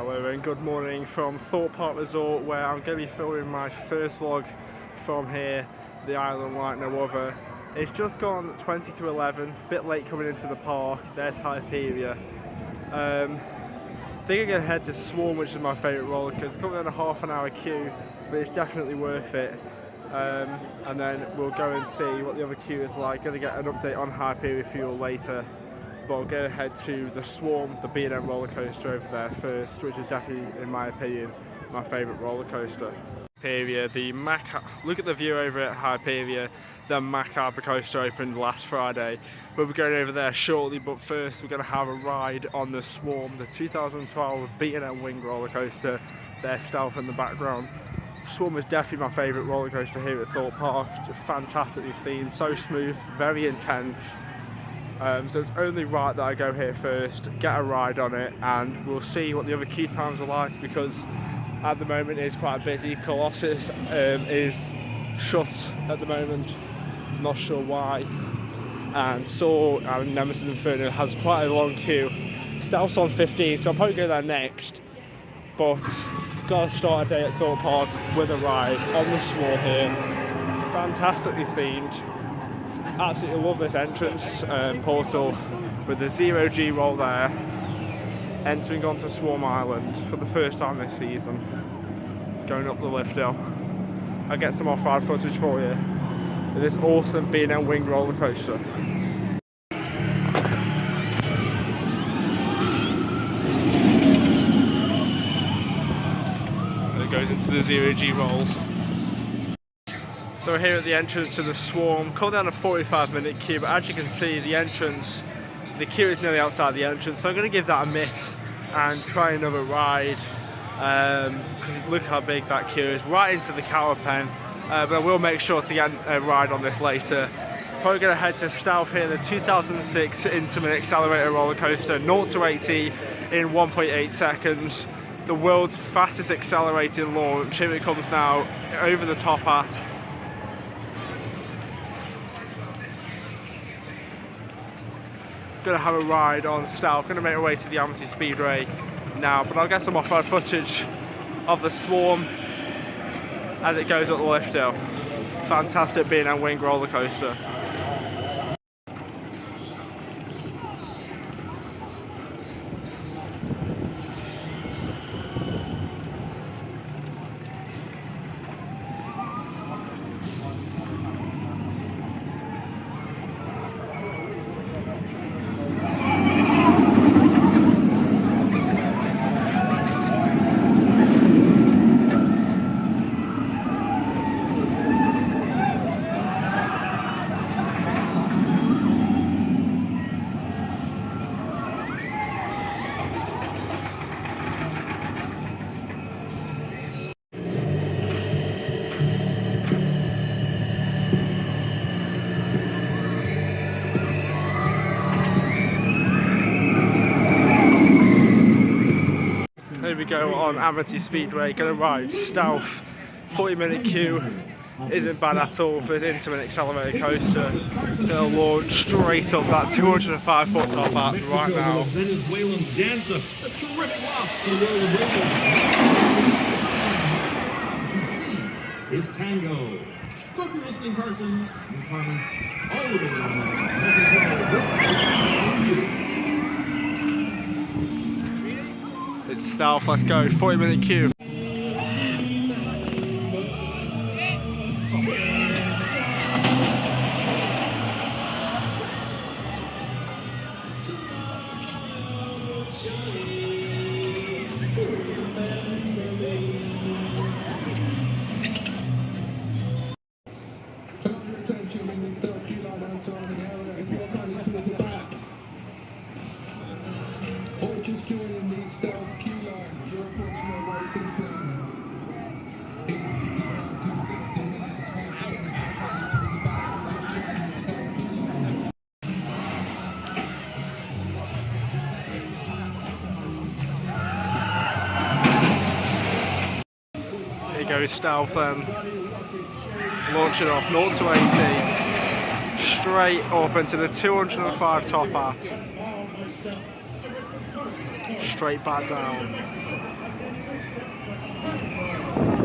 Hello and good morning from Thorpe Park Resort, where I'm going to be filming my first vlog from here, the island like no other. It's just gone 20 to 11, a bit late coming into the park. There's Hyperia. I think I'm going to head to Swarm, which is my favourite roller coaster. It's coming in a half-an-hour queue, but it's definitely worth it. And then we'll go and see what the other queue is like. Going to get an update on Hyperia for you all later. But I'll go ahead to the Swarm, the B&M roller coaster over there first, which is definitely, in my opinion, my favourite roller coaster. Hyperia, look at the view over at Hyperia. The macabre coaster opened last Friday. We'll be going over there shortly, but first we're going to have a ride on the Swarm, the 2012 B&M wing roller coaster. There's Stealth in the background. Swarm is definitely my favourite roller coaster here at Thorpe Park. Just fantastically themed, so smooth, very intense. So it's only right that I go here first, get a ride on it, and we'll see what the other queue times are like, because at the moment it's quite busy. Colossus is shut at the moment, not sure why, and Saw and Nemesis Inferno has quite a long queue. Stealth's on 15, so I'll probably go there next, but gotta start a day at Thorpe Park with a ride on the Swarm here. Fantastically themed. Absolutely love this entrance portal with the 0G roll there, entering onto Swarm Island for the first time this season, going up the lift hill. I'll get some off-ride footage for you with this awesome B&M wing roller coaster. And it goes into the 0G roll. So we're here at the entrance to the Swarm, called down a 45-minute queue, but as you can see, the queue is nearly outside the entrance, so I'm going to give that a miss and try another ride. Look how big that queue is, right into the cow pen, but I will make sure to get a ride on this later. Probably going to head to Stealth here, the 2006 Intamin Accelerator roller coaster, 0 to 80 in 1.8 seconds. The world's fastest accelerating launch. Here it comes now, over the top at. Going to have a ride on Stealth, going to make my way to the Amity Speedway now, but I'll get some off-road footage of the Swarm as it goes up the lift hill. Fantastic B&M wing roller coaster. Here we go on Amity Speedway, going to ride Stealth. 40-minute queue isn't bad at all for this Intamin Accelerator coaster. Going to launch straight up that 205-foot top hat right now. Venezuelan dancer, a terrific loss to the world of radio. It's Tango. So if you're listening person, in Carmen, all the way around there. It's Stealth, let's go, 40-minute queue. Can I your attention in the Stealth queue line and surrounding area if you're planning towards the back? Or just joining the Stealth queue line, your approximate waiting time is 55 to 60 minutes. Once again, if you're planning towards the back, just joining the Stealth queue line. Here goes Stealth then, launching off 0 to 80, straight up into the 205 top hat. Straight back down.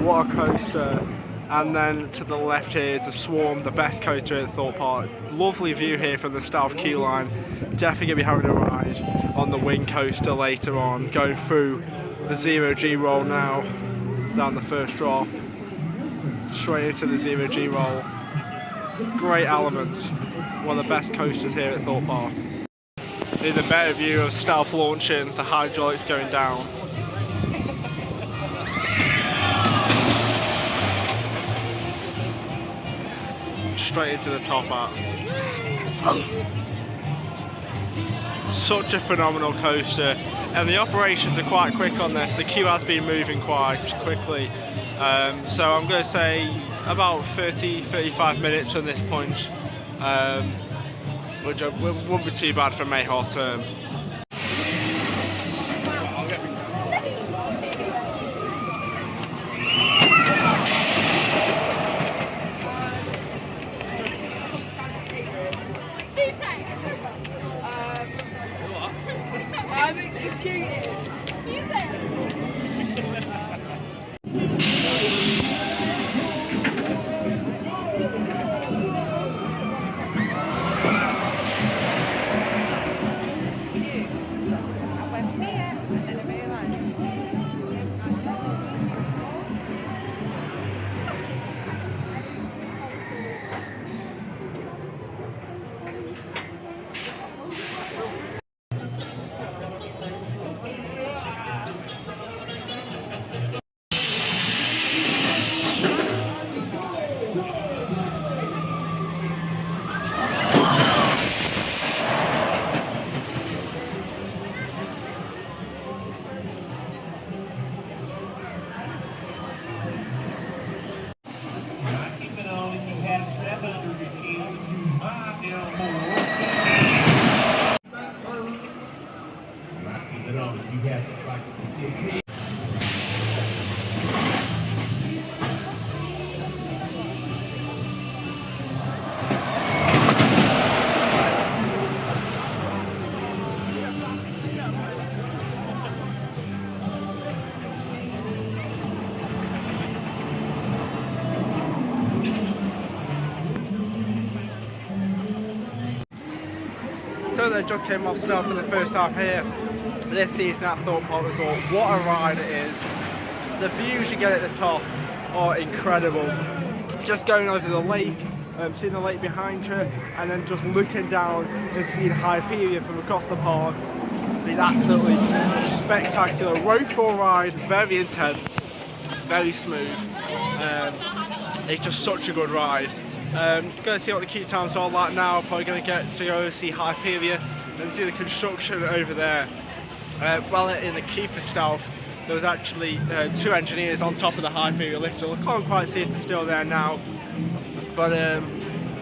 what a coaster. And then to the left here is the Swarm, the best coaster at Thorpe Park. Lovely view here from the South Queue Line. Definitely going to be having a ride on the Wing coaster later on, going through the 0G roll now, down the first drop, straight into the 0G roll. Great elements, one of the best coasters here at Thorpe Park. Here's a better view of stealth launching, the hydraulics going down. Straight into the top hat. Such a phenomenal coaster, and the operations are quite quick on this. The queue has been moving quite quickly, so I'm going to say about 30-35 minutes from this point, which wouldn't be too bad for May half term. So they just came off stuff for the first half here this season at Thorpe Park Resort. What a ride it is. The views you get at the top are incredible. Just going over the lake, seeing the lake behind you, and then just looking down and seeing Hyperia from across the park is absolutely spectacular. Row 4 ride, very intense, very smooth. It's just such a good ride. Going to see what the queue times are like now. Probably going to get to go see Hyperia and see the construction over there. Well, in the queue for stealth, there was actually 2 engineers on top of the Hyperia lifter. I can't quite see if they're still there now, but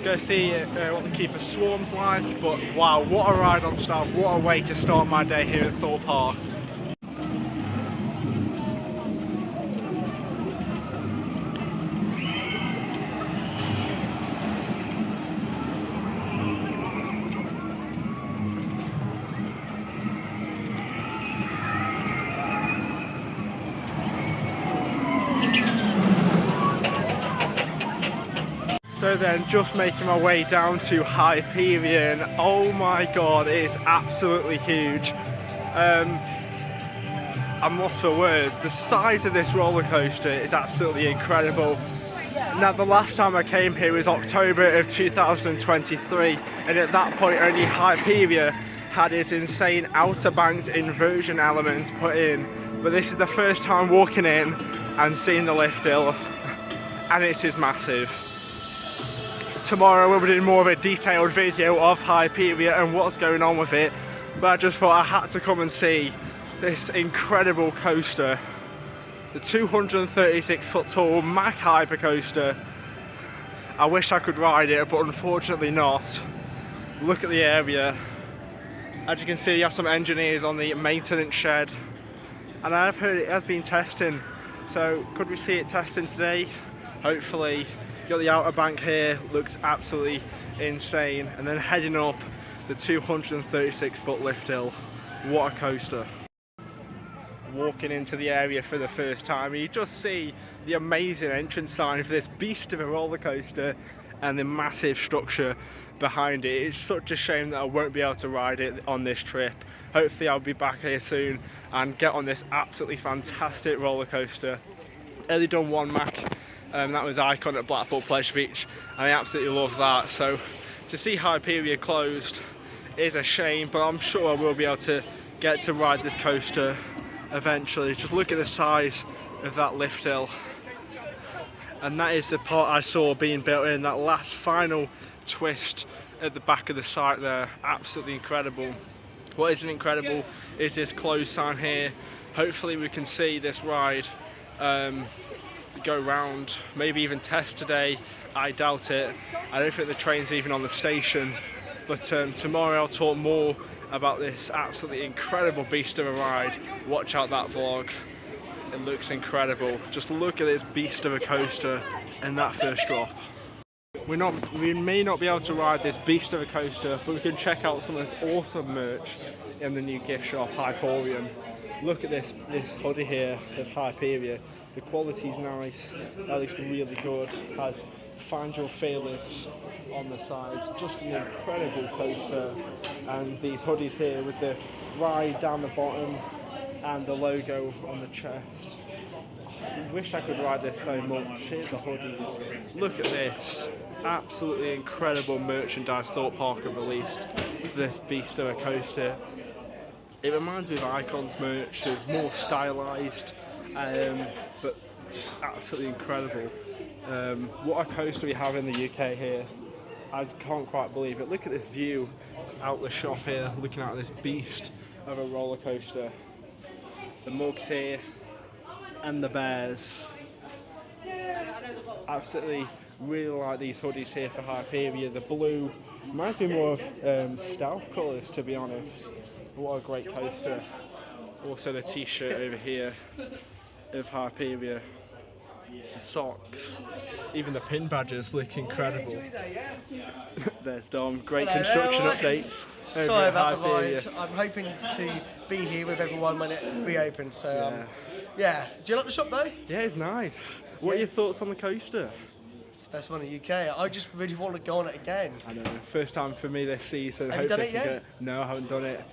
go see what the queue for Swarm's like. But wow, what a ride on stealth! What a way to start my day here at Thorpe Park. So then, just making my way down to Hyperia, and oh my god, it is absolutely huge. I'm lost for words. The size of this roller coaster is absolutely incredible. Now, the last time I came here was October of 2023, and at that point only Hyperia had its insane outer banked inversion elements put in. But this is the first time walking in and seeing the lift hill, and it is massive. Tomorrow we'll be doing more of a detailed video of Hyperia and what's going on with it, but I just thought I had to come and see this incredible coaster, the 236 foot tall Mack Hyper coaster. I wish I could ride it, but unfortunately not. Look at the area. As you can see, you have some engineers on the maintenance shed, and I've heard it has been testing, so could we see it testing today? Hopefully. Got the outer bank here, looks absolutely insane, and then heading up the 236 foot lift hill. What a coaster. walking into the area for the first time, and you just see the amazing entrance sign for this beast of a roller coaster and the massive structure behind it. It's such a shame that I won't be able to ride it on this trip. Hopefully I'll be back here soon and get on this absolutely fantastic roller coaster. Only done one Mac, that was Icon at Blackpool Pleasure Beach, and I absolutely love that. So to see Hyperia closed is a shame, but I'm sure I will be able to get to ride this coaster eventually. Just look at the size of that lift hill, and that is the part I saw being built in, that last final twist at the back of the site there. Absolutely incredible. What isn't incredible is this closed sign here. Hopefully we can see this ride go round, maybe even test today. I doubt it. I don't think the train's even on the station, but tomorrow I'll talk more about this absolutely incredible beast of a ride. Watch out that vlog. It looks incredible. Just look at this beast of a coaster and that first drop. We may not be able to ride this beast of a coaster, but we can check out some of this awesome merch in the new gift shop, Hyperia. Look at this hoodie here of Hyperia. The quality's nice, that looks really good. Has Find Your Fearless on the sides. Just an incredible coaster. And these hoodies here with the ride down the bottom and the logo on the chest. I wish I could ride this so much. Here's the hoodies. Look at this. Absolutely incredible merchandise Thorpe Park have released. This beast of a coaster. It reminds me of Icon's merch, more stylised, but just absolutely incredible. What a coaster we have in the UK here. I can't quite believe it. Look at this view out the shop here, looking at this beast of a roller coaster. The mugs here and the bears. Absolutely really like these hoodies here for Hyperia. The blue reminds me more of stealth colours, to be honest. What a great coaster. Also the t-shirt over here of Hyperia. The socks, even the pin badges look incredible. There's Dom. Great construction updates. Sorry about the voice. I'm hoping to be here with everyone when it reopens. So yeah. Do you like the shop though? Yeah, it's nice. What are your thoughts on the coaster? It's the best one in the UK. I just really want to go on it again. I know. First time for me this season. Have you done it yet? No, I haven't done it.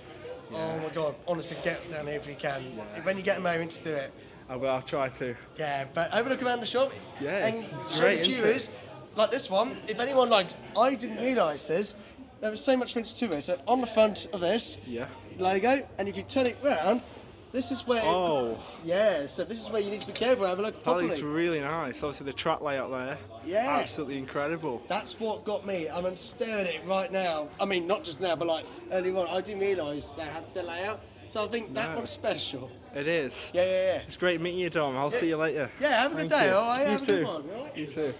Yeah. Oh my god! Honestly, get down here if you can. Yeah. When you get a moment to do it. I'll try to. Yeah, but have a look around the shop. Yeah, and it's show great, the isn't viewers, it? like this one. If anyone liked, I didn't realise this. There was so much finish to it. So on the front of this logo, and if you turn it round, this is where. Oh. Yeah. So this is where you need to be careful. Have a look That properly. looks really nice. Obviously the track layout there. Yeah. Absolutely incredible. That's what got me, and I'm staring at it right now. I mean, not just now, but like earlier on, I didn't realise they had the layout. So I think that one's special. It is. Yeah. It's great meeting you, Dom. I'll see you later. Yeah, have a good Thank day, you. alright? You Have a too. good one, alright? You too.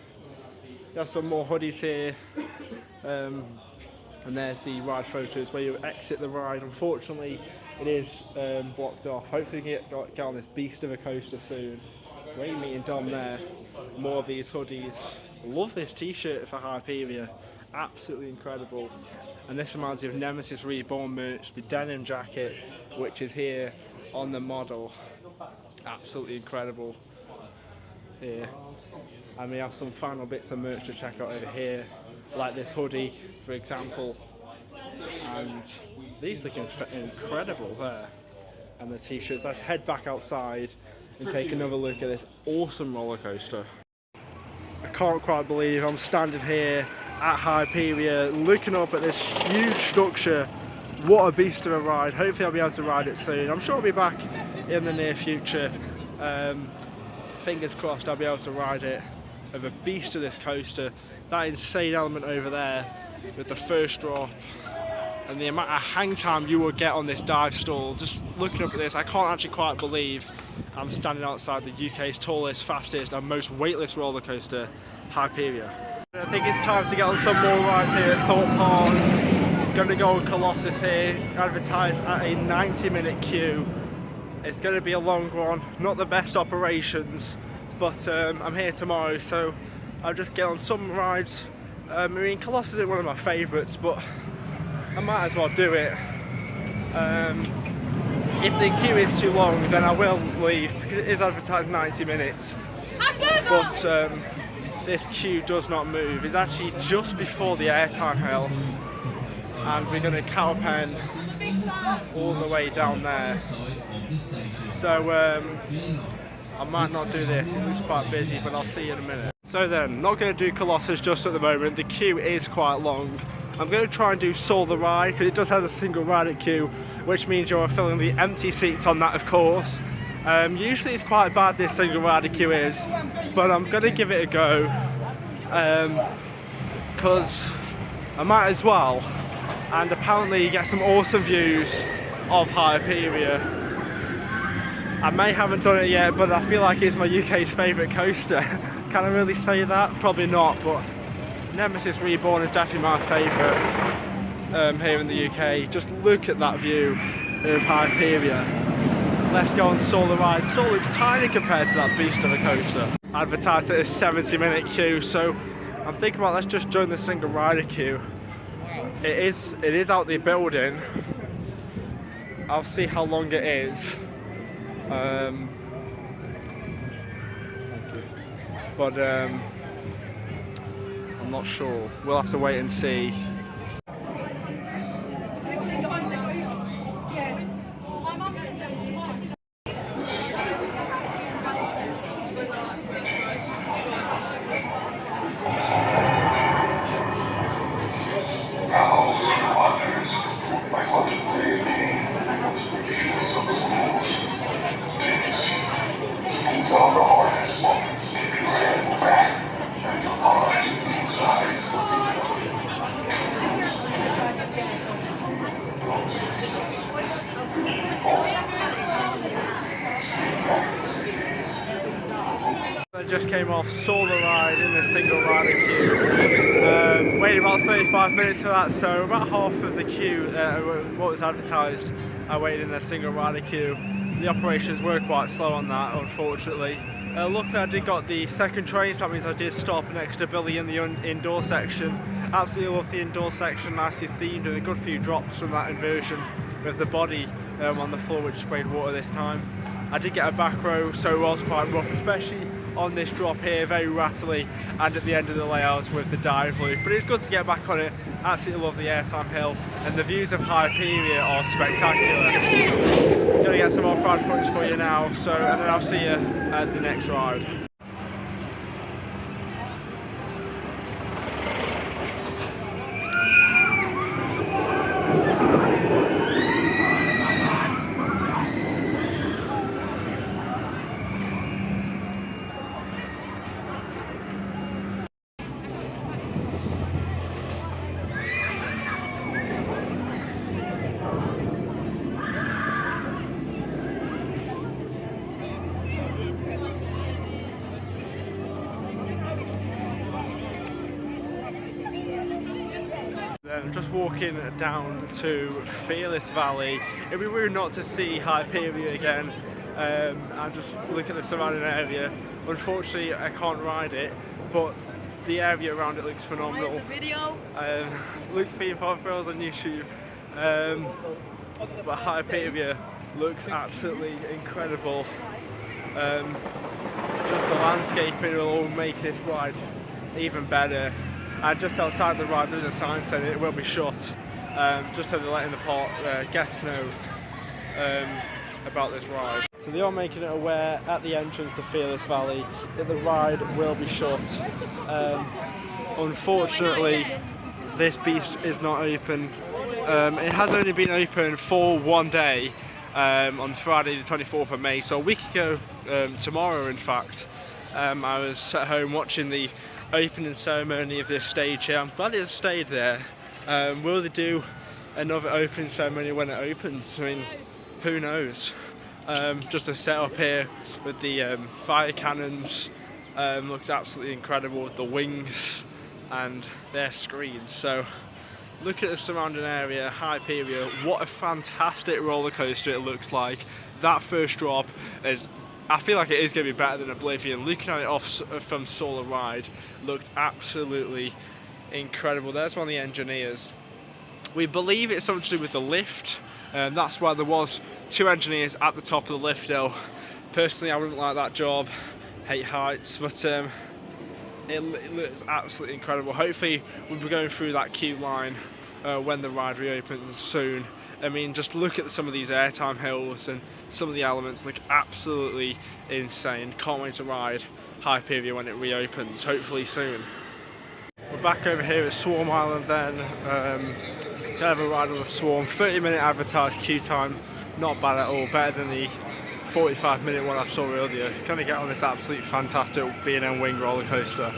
Got some more hoodies here. And there's the ride photos where you exit the ride. Unfortunately, it is blocked off. Hopefully we can get on this beast of a coaster soon. Great meeting Dom there. More of these hoodies. Love this t-shirt for Hyperia. Absolutely incredible. And this reminds me of Nemesis Reborn merch, the denim jacket, which is here on the model. Absolutely incredible here. And we have some final bits of merch to check out over here, like this hoodie, for example. And these look incredible there. And the t-shirts. Let's head back outside and take another look at this awesome roller coaster. I can't quite believe I'm standing here at Hyperia looking up at this huge structure. What a beast of a ride. Hopefully I'll be able to ride it soon. I'm sure I'll be back in the near future. Fingers crossed I'll be able to ride it. Of a beast of this coaster. That insane element over there with the first drop and the amount of hang time you will get on this dive stall. Just looking up at this, I can't actually quite believe I'm standing outside the UK's tallest, fastest and most weightless roller coaster, Hyperia. I think it's time to get on some more rides here at Thorpe Park. Going to go on Colossus here, advertised at a 90-minute queue. It's going to be a long one, not the best operations, but I'm here tomorrow, so I'll just get on some rides. I mean, Colossus isn't one of my favourites, but I might as well do it. if the queue is too long, then I will leave because it is advertised 90 minutes. But this queue does not move. It's actually just before the airtime hill, and we're going to cowpen all the way down there. So I might not do this. It looks quite busy, but I'll see you in a minute. So then, not going to do Colossus just at the moment. The queue is quite long. I'm going to try and do Soul the Ride because it does have a single rider queue, which means you're filling the empty seats on that, of course. Usually it's quite bad, this single rider queue is, but I'm going to give it a go because I might as well. And apparently you get some awesome views of Hyperia. I may haven't done it yet, but I feel like it's my UK's favourite coaster. Can I really say that? Probably not, but Nemesis Reborn is definitely my favourite here in the UK. Just look at that view of Hyperia. Let's go on Soul the Ride. Soul looks tiny compared to that beast of a coaster. Advertised at a 70-minute queue, so I'm thinking about let's just join the single rider queue. It is out the building. I'll see how long it is. But I'm not sure. We'll have to wait and see. I just came off Soul the Ride in the single rider queue. Waited about 35 minutes for that, so about half of the queue, what was advertised, I waited in the single rider queue. The operations were quite slow on that, unfortunately. Luckily I did got the second train, so that means I did stop next to Billy in the indoor section. Absolutely love the indoor section, nicely themed, and a good few drops from that inversion with the body on the floor, which sprayed water this time. I did get a back row, so it was quite rough, especially on this drop here, very rattly, and at the end of the layout with the dive loop. But it's good to get back on it. Absolutely love the airtime hill, and the views of Hyperia are spectacular. Gonna get some more ride footage for you now, and then I'll see you at the next ride. I'm just walking down to Fearless Valley. It'd be rude not to see Hyperia again and just look at the surrounding area. Unfortunately, I can't ride it, but the area around it looks phenomenal. The video. Look for your photos on YouTube. But Hyperia looks absolutely incredible. Just the landscaping will all make this ride even better. And just outside the ride there's a sign saying it will be shut, just so they're letting the guests know about this ride. So they are making it aware at the entrance to Fearless Valley that the ride will be shut. Unfortunately, this beast is not open. It has only been open for one day, on Friday the 24th of May, so a week ago tomorrow in fact. I was at home watching the opening ceremony of this stage here. I'm glad it's stayed there. Will they do another opening ceremony when it opens? I mean, who knows? Just a setup here with the fire cannons looks absolutely incredible with the wings and their screens. So look at the surrounding area, Hyperia. What a fantastic roller coaster it looks like. That first drop is, I feel like it is going to be better than Oblivion. Looking at it off from Soul Ride looked absolutely incredible. There's one of the engineers We believe it's something to do with the lift. That's why there was 2 engineers at the top of the lift hill. Personally, I wouldn't like that job. Hate heights, but it looks absolutely incredible. Hopefully we'll be going through that queue line when the ride reopens soon. I mean, just look at some of these airtime hills, and some of the elements look absolutely insane. Can't wait to ride Hyperia when it reopens, hopefully soon. We're back over here at Swarm Island then. Gonna have a ride on the Swarm. 30-minute advertised queue time, not bad at all. Better than the 45-minute one I saw earlier. Gonna get on this absolutely fantastic B&M wing roller coaster.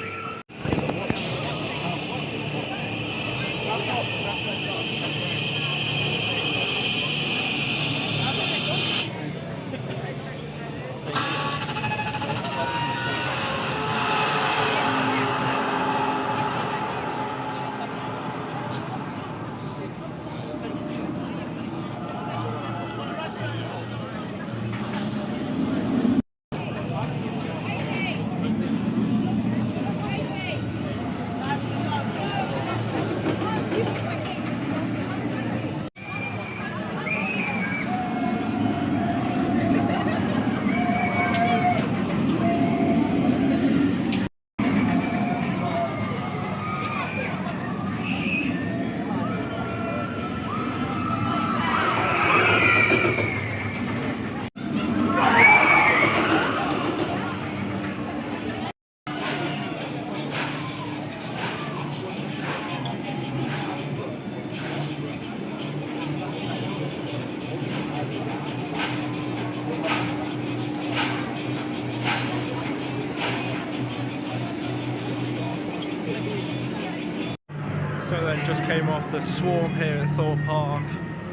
So then just came off the Swarm here at Thorpe Park,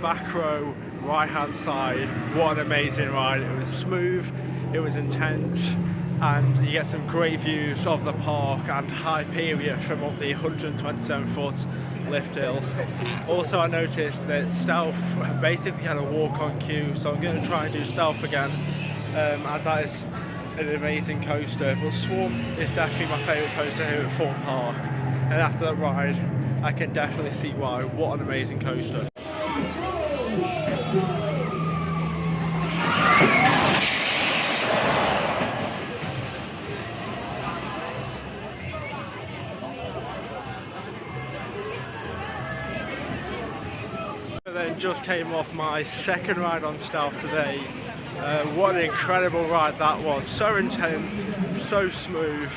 back row, right hand side. What an amazing ride. It was smooth, it was intense, and you get some great views of the park and Hyperia from up the 127 foot lift hill. Also, I noticed that Stealth basically had a walk on queue, so I'm going to try and do Stealth again, as that is an amazing coaster. But Swarm is definitely my favourite coaster here at Thorpe Park, and after that ride I can definitely see why. What an amazing coaster. Then just came off my second ride on Stealth today. What an incredible ride that was. So intense, so smooth.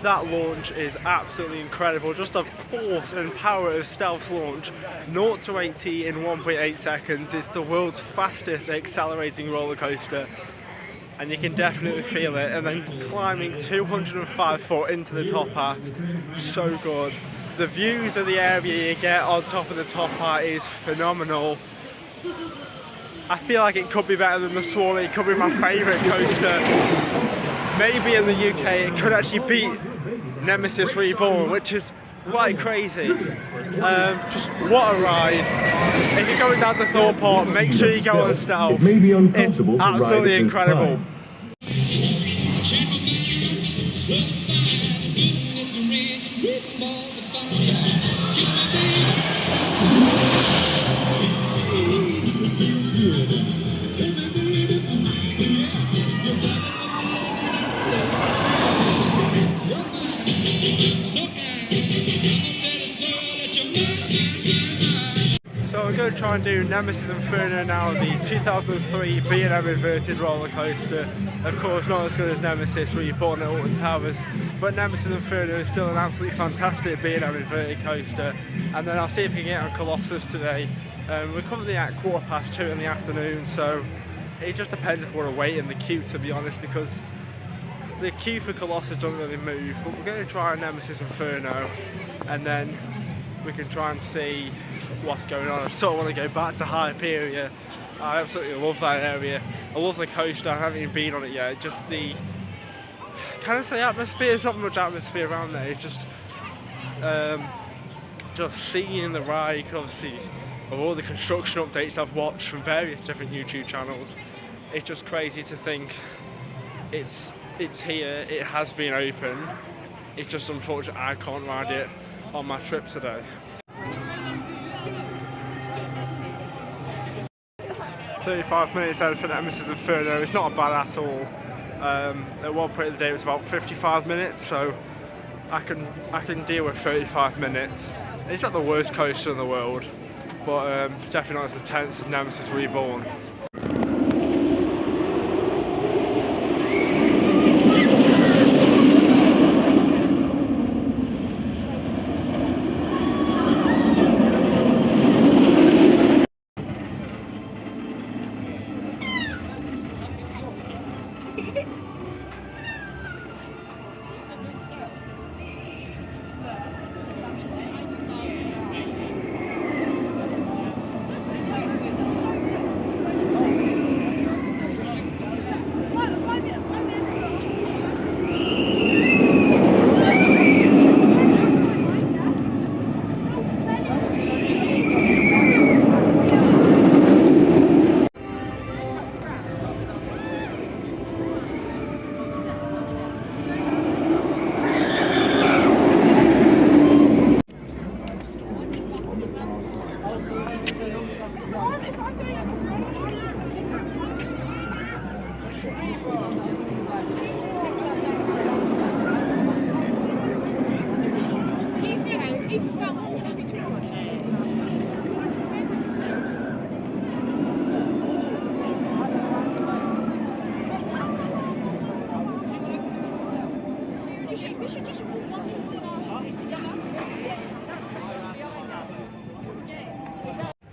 That launch is absolutely incredible. Just the force and power of Stealth's launch. 0 to 80 in 1.8 seconds. It's the world's fastest accelerating roller coaster, and you can definitely feel it. And then climbing 205 foot into the top hat, so good. The views of the area you get on top of the top hat is phenomenal. I feel like it could be better than the Swan. It could be my favourite coaster. Maybe in the UK it could actually beat Nemesis Reborn, which is quite crazy. Just what a ride. If you're going down to Thorpe Park, make sure you go on Stealth. It's absolutely incredible. So we're going to try and do Nemesis Inferno now, the 2003 B&M inverted roller coaster. Of course, not as good as Nemesis Reborn at Alton Towers, but Nemesis Inferno is still an absolutely fantastic B&M inverted coaster. And then I'll see if we can get on Colossus today. We're currently at 2:15 in the afternoon, so it just depends if we want to wait in the queue, to be honest, because the queue for Colossus doesn't really move. But we're going to try Nemesis Inferno, and then we can try and see what's going on. I sort of want to go back to Hyperia. I absolutely love that area. I love the coaster. I haven't even been on it yet. Just the, can I say atmosphere? There's not much atmosphere around there. It's just seeing the ride, obviously, of all the construction updates I've watched from various different YouTube channels. It's just crazy to think it's here. It has been open. It's just unfortunate I can't ride it on my trip today. 35 minutes out for Nemesis Inferno. It's not bad at all. At one point of the day it was about 55 minutes, so I can deal with 35 minutes. It's not the worst coaster in the world, but it's definitely not as intense as Nemesis Reborn.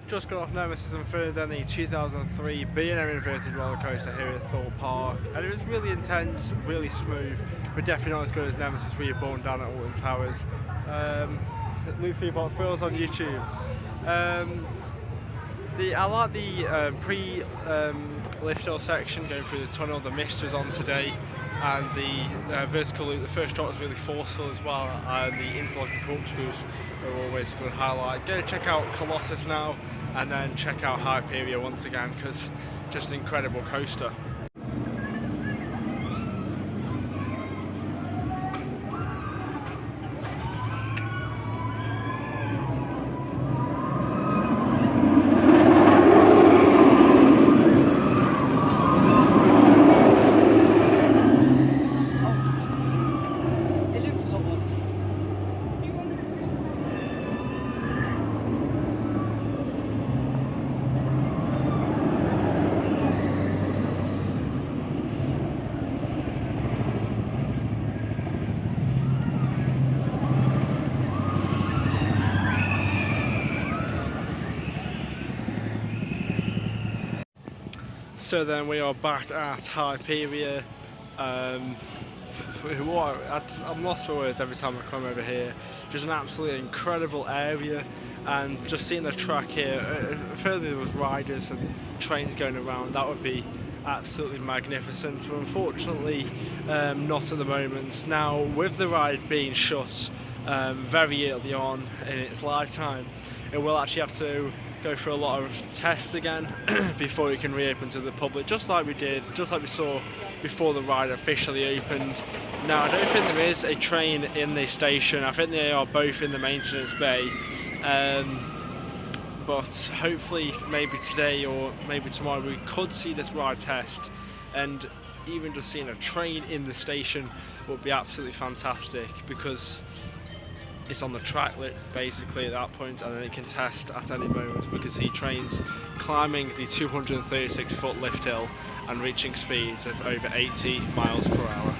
Just got off Nemesis Inferno, then the 2003 B&M inverted roller coaster here at Thorpe Park, and it was really intense, really smooth, but definitely not as good as Nemesis Reborn down at Alton Towers. Luffy Bot Thrills on YouTube. I like the pre-lift hill section going through the tunnel. The mist was on today, and the vertical loop, the first drop was really forceful as well, and the interlocking corkscrews are always a good highlight. Go check out Colossus now, and then check out Hyperia once again, because just an incredible coaster. So then we are back at Hyperia. I'm lost for words every time I come over here. Just an absolutely incredible area, and just seeing the track here, if only there was riders and trains going around, that would be absolutely magnificent, but unfortunately not at the moment. Now, with the ride being shut very early on in its lifetime, it will actually have to go through a lot of tests again before it can reopen to the public, just like we saw before the ride officially opened. Now, I don't think there is a train in the station. I think they are both in the maintenance bay, but hopefully maybe today or maybe tomorrow we could see this ride test, and even just seeing a train in the station would be absolutely fantastic, because it's on the track basically at that point, and then it can test at any moment. We can see trains climbing the 236 foot lift hill and reaching speeds of over 80 miles per hour.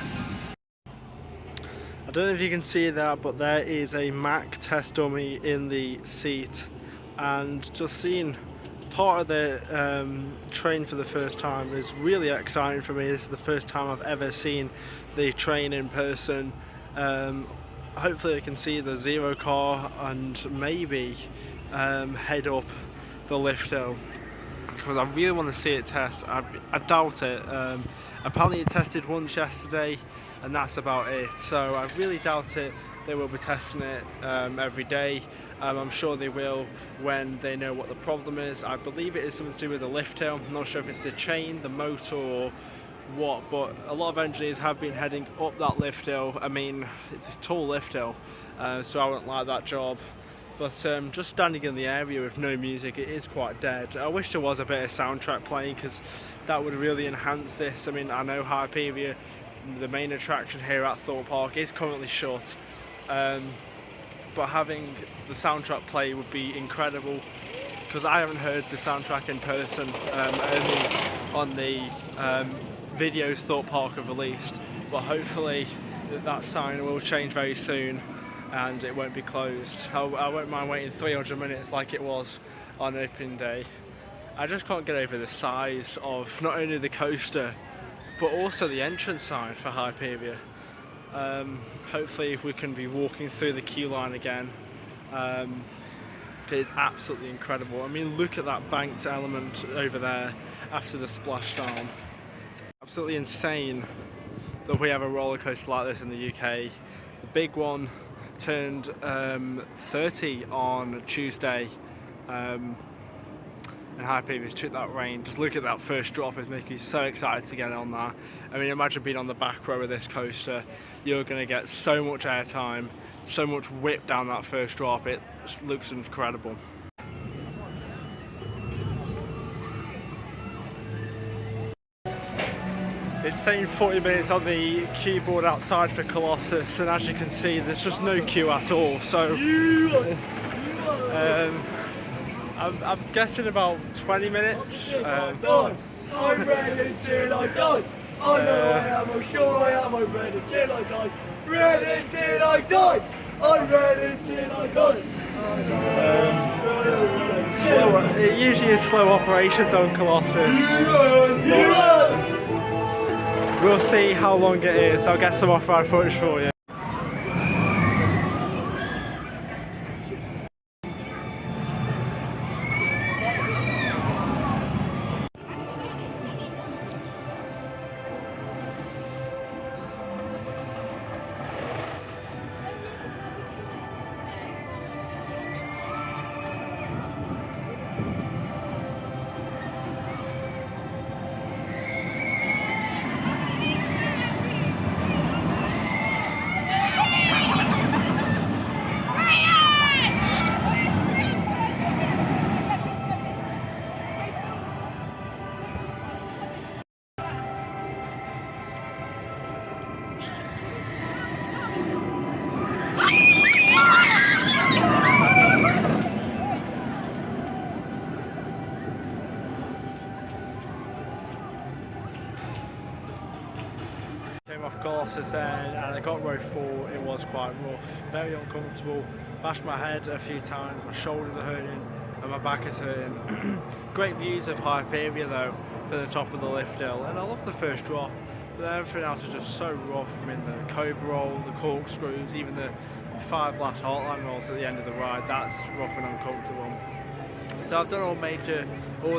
I don't know if you can see that, but there is a Mack test dummy in the seat, and just seeing part of the train for the first time is really exciting for me. This is the first time I've ever seen the train in person. Hopefully I can see the Zero car and maybe head up the lift hill, because I really want to see it test. I doubt it. Apparently it tested once yesterday, and that's about it, so I really doubt it. They will be testing it every day. I'm sure they will when they know what the problem is. I believe it is something to do with the lift hill. I'm not sure if it's the chain, the motor, or what, but a lot of engineers have been heading up that lift hill. I mean, it's a tall lift hill, so I wouldn't like that job. But just standing in the area with no music, it is quite dead. I wish there was a bit of soundtrack playing, because that would really enhance this. I mean, I know Hyperia, the main attraction here at Thorpe Park, is currently shut, but having the soundtrack play would be incredible, because I haven't heard the soundtrack in person, only on the videos Thorpe Park have released. But hopefully that sign will change very soon and it won't be closed. I won't mind waiting 300 minutes like it was on opening day. I just can't get over the size of not only the coaster but also the entrance sign for Hyperia. Hopefully we can be walking through the queue line again. It is absolutely incredible. I mean, look at that banked element over there after the splashdown. It's absolutely insane that we have a roller coaster like this in the UK. The big one turned 30 on Tuesday, and Hyperia took that reign. Just look at that first drop, it's making me so excited to get on that. I mean, imagine being on the back row of this coaster. You're going to get so much airtime, so much whip down that first drop. It just looks incredible. It's saying 40 minutes on the queue board outside for Colossus, and as you can see there's just no queue at all, so I'm guessing about 20 minutes. I'm ready till I die. I know I am, I'm sure I am. I'm ready till I die. Ready till I die. I'm ready till I die. It usually is slow operations on Colossus. We'll see how long it is. I'll get some off-road footage for you. Came off Colossus and I got row 4. It was quite rough, very uncomfortable. Bashed my head a few times, my shoulders are hurting and my back is hurting. Great views of Hyperia though for the top of the lift hill, and I love the first drop, but everything else is just so rough. I mean, the cobra roll, the corkscrews, even the 5 last heartline rolls at the end of the ride, that's rough and uncomfortable. So I've done all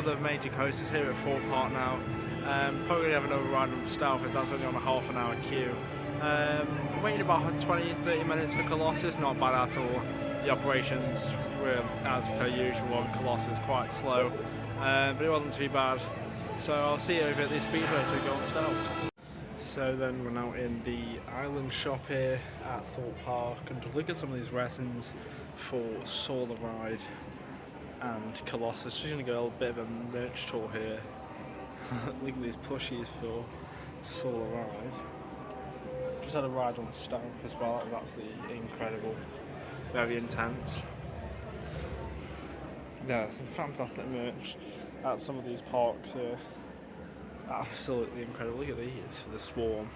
the major coasters here at Thorpe Park now. Probably have another ride on Stealth, as that's only on a half an hour queue. Waiting about 20-30 minutes for Colossus, not bad at all. The operations were, as per usual on Colossus, quite slow, but it wasn't too bad. So I'll see you over at the speedway to go on Stealth. So then we're now in the island shop here at Thorpe Park, and just look at some of these resins for Solar Ride and Colossus. Just going to go a bit of a merch tour here. Look at these plushies for Solar Ride. Just had a ride on Stealth as well. That was absolutely incredible, very intense. Yeah, some fantastic merch at some of these parks here. Absolutely incredible. Look at these for the Swarm.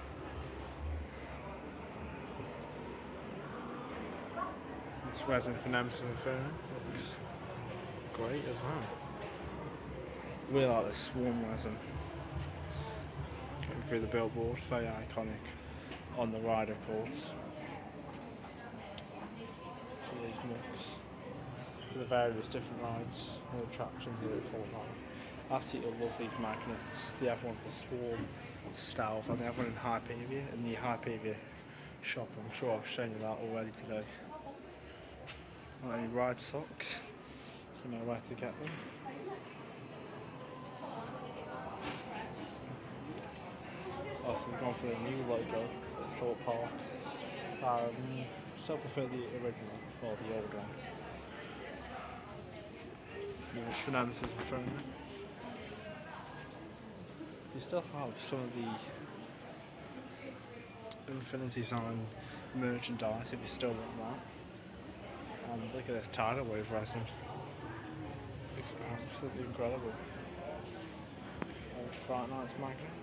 This resin for Nemesis Inferno looks great as well. Really like this Swarm resin. Going through the billboard, very iconic on the ride, of course. See these mugs for the various different rides and attractions here at Thorpe Park. Absolutely love these magnets. They have one for Swarm, Stealth, and they have one in Hyperia, in the Hyperia shop. I'm sure I've shown you that already today. Got any ride socks? You know where to get them. Also, we've gone for the new logo at Thorpe Park. Still prefer the original, or the old one. the Nemesis referring to. You still have some of the Infinity Sign merchandise if you still want that. And look at this tidal wave resin. Looks absolutely incredible. Old Fright Nights magnet.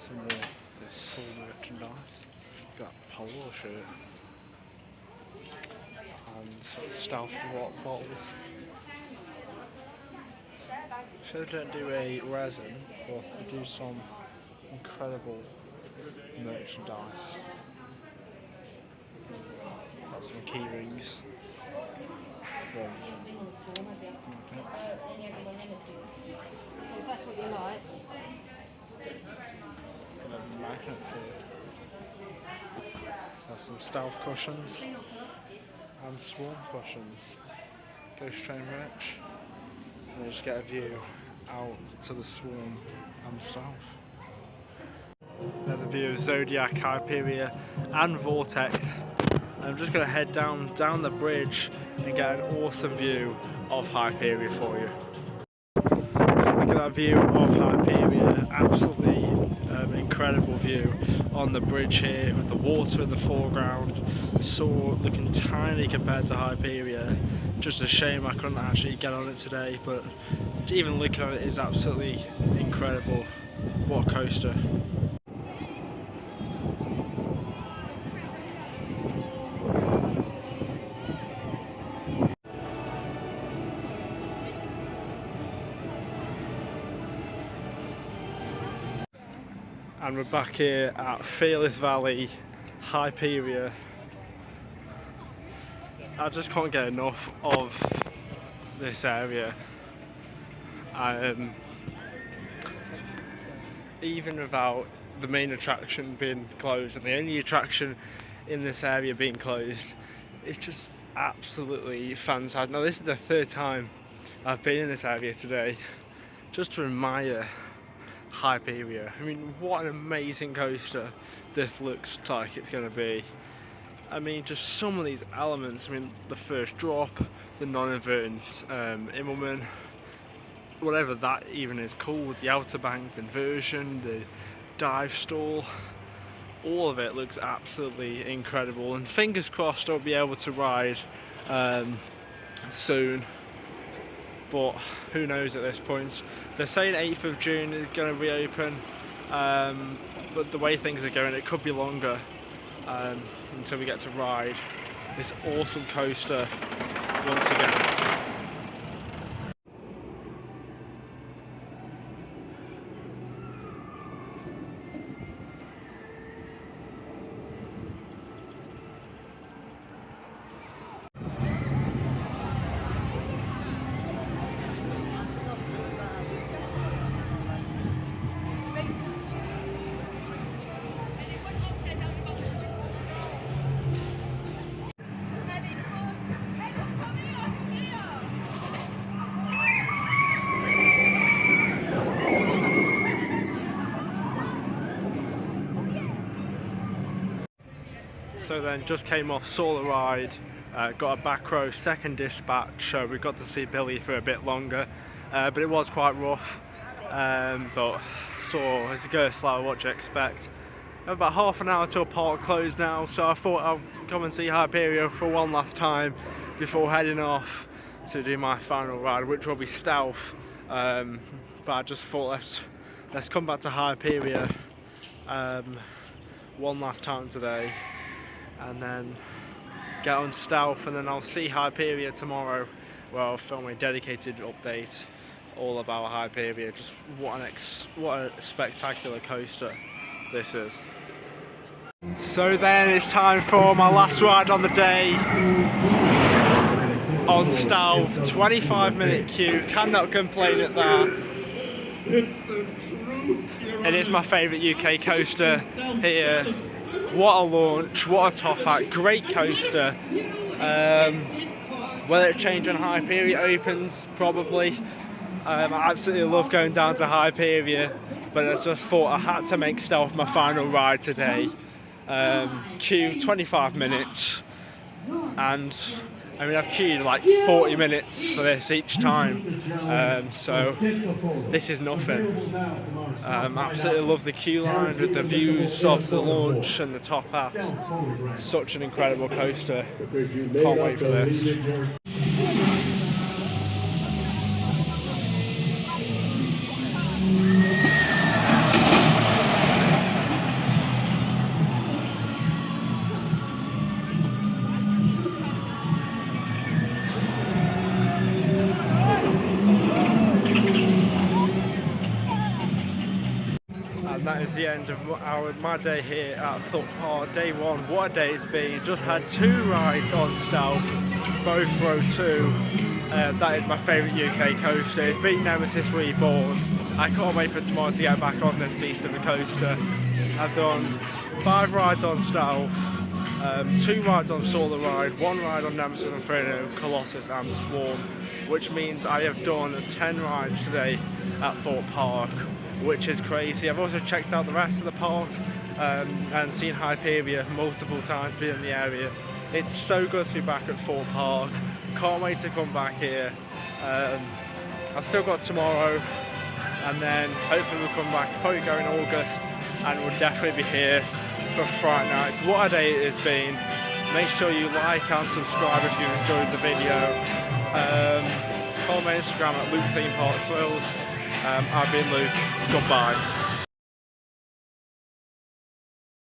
Some more of this soul merchandise. Got a polo shirt. And some stealth rock bottles. So they don't do a resin, but they do some incredible merchandise. Got some key rings. If that's what you like. Magnets here. There's some stealth cushions and swarm cushions. Ghost Train Rich. And we just get a view out to the swarm and stealth. There's a view of Zodiac, Hyperia and Vortex. I'm just going to head down the bridge and get an awesome view of Hyperia for you. Look at that view of Hyperia, absolutely incredible view on the bridge here with the water in the foreground. Soar looking tiny compared to Hyperia. Just a shame I couldn't actually get on it today, but even looking at it is absolutely incredible. What a coaster. And we're back here at Fearless Valley, Hyperia. I just can't get enough of this area. Even without the main attraction being closed and the only attraction in this area being closed, it's just absolutely fantastic. Now this is the third time I've been in this area today, just to admire Hyperia. I mean, what an amazing coaster this looks like it's going to be. I mean, just some of these elements. I mean, the first drop, the non-inverted Immelman, whatever that even is called, the outer bank, the inversion, the dive stall, all of it looks absolutely incredible. And fingers crossed I'll be able to ride soon. But who knows at this point. They're saying 8th of June is going to reopen, but the way things are going, it could be longer until we get to ride this awesome coaster once again. So then just came off, saw the ride, got a back row second dispatch, so we got to see Billy for a bit longer, but it was quite rough, but saw as a ghost like what you expect. About half an hour till park closed now, so I thought I'll come and see Hyperia for one last time before heading off to do my final ride, which will be stealth, but I just thought let's come back to Hyperia one last time today, and then get on stealth, and then I'll see Hyperia tomorrow where I'll film a dedicated update all about Hyperia. Just what a spectacular coaster this is. So then it's time for my last ride on the day on stealth. 25-minute queue, cannot complain at that. It's the truth. It is my favourite UK coaster here. What a launch, what a top hat, great coaster. Will it change when Hyperia opens? Probably. I absolutely love going down to Hyperia, but I just thought I had to make stealth my final ride today. Queue 25 minutes, and I mean I've queued like 40 minutes for this each time, so this is nothing. Absolutely love the queue line with the views of the launch and the top hat. Such an incredible coaster. Can't wait for this. And that is the end of my day here at Thorpe Park. Day one, what a day it's been. Just had 2 rides on Stealth, both row 2. That is my favourite UK coaster. It's beat Nemesis Reborn. I can't wait for tomorrow to get back on this beast of a coaster. I've done 5 rides on Stealth, 2 rides on Solar Ride, 1 ride on Nemesis Inferno, Colossus and Swarm, which means I have done 10 rides today at Thorpe Park, which is crazy. I've also checked out the rest of the park and seen Hyperia multiple times, been in the area. It's so good to be back at Thorpe Park. Can't wait to come back here. I've still got tomorrow, and then hopefully we'll come back, probably go in August, and we'll definitely be here for Friday nights. What a day it has been. Make sure you like and subscribe if you enjoyed the video. Follow my Instagram at Luke Theme Park Thrills. I've been Luke. Goodbye.